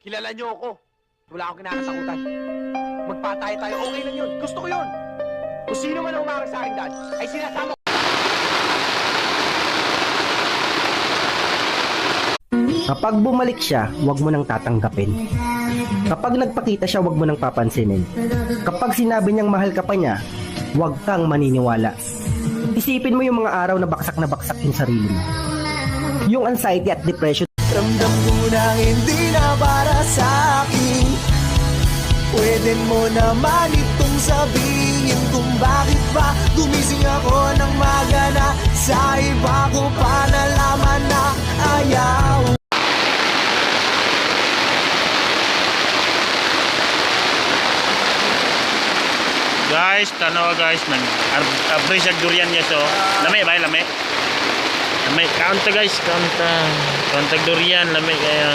Kilala niyo ako. Wala akong kinakatakutan. Magpatay tayo, okay lang yun. Gusto ko yun. Kung sino man ang umarang sa akin, Dad, ay sinasama ko. Kapag bumalik siya, huwag mo nang tatanggapin. Kapag nagpakita siya, huwag mo nang papansinin. Kapag sinabi niyang mahal ka pa niya, huwag kang maniniwala. Isipin mo yung mga araw na baksak yung sarili mo. Yung anxiety at depression. Ramdam ko na hindi na para sa akin. Pwede mo naman itong sabihin kung bakit ba gumising ako ng magana. Sa iba ko pa nalaman na ayaw. Guys, tanaw guys, man. Abri sa durian niya so. Lami ba, lami? Lami. Kaunta guys, kaunta. Kaunta durian, lami kaya.